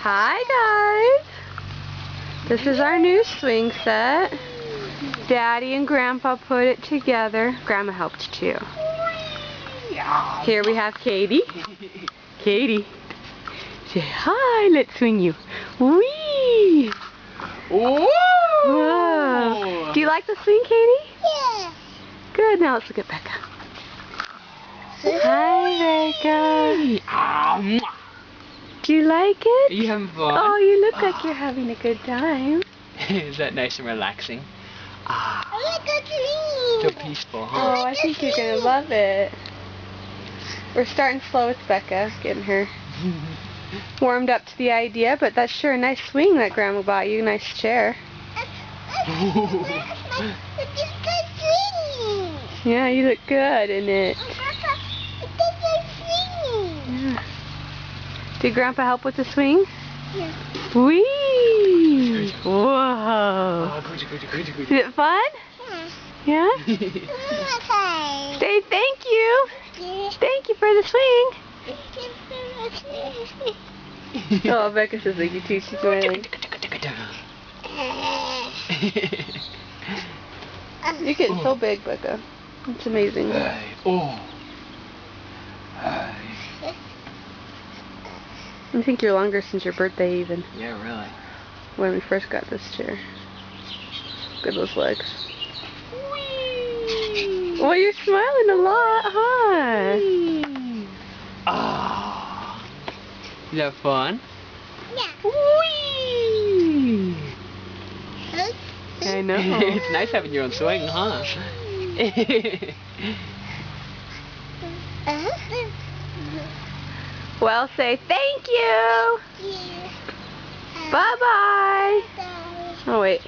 Hi guys! This is our new swing set. Daddy and Grandpa put it together. Grandma helped too. Here we have Katie. Katie, say hi, let's swing you. Whee! Whoa! Do you like the swing, Katie? Yeah. Good, now let's look at Becca. Hi Becca. Do you like it? Are you having fun? Oh, you look like you're having a good time. Is that nice and relaxing? I like the So peaceful, huh? Oh, I think you're going to love it. We're starting slow with Becca, getting her warmed up to the idea, but that's sure a nice swing that Grandma bought you. Nice chair. Yeah, you look good in it. Yeah. Did Grandpa help with the swing? Yeah. Whee! Whoa! Is it fun? Yeah? Say thank you. Thank you for the swing. Oh, Becca says thank you too. She's smiling. You're getting so big, Becca. It's amazing. I think you're longer since your birthday even. Yeah, really. When we first got this chair. Look at those legs. Whee! Well, you're smiling a lot, huh? Ah. Is that fun? Yeah. Whee! I know. It's nice having your own swing, huh? Well, say thank you. Bye-bye. Oh, wait.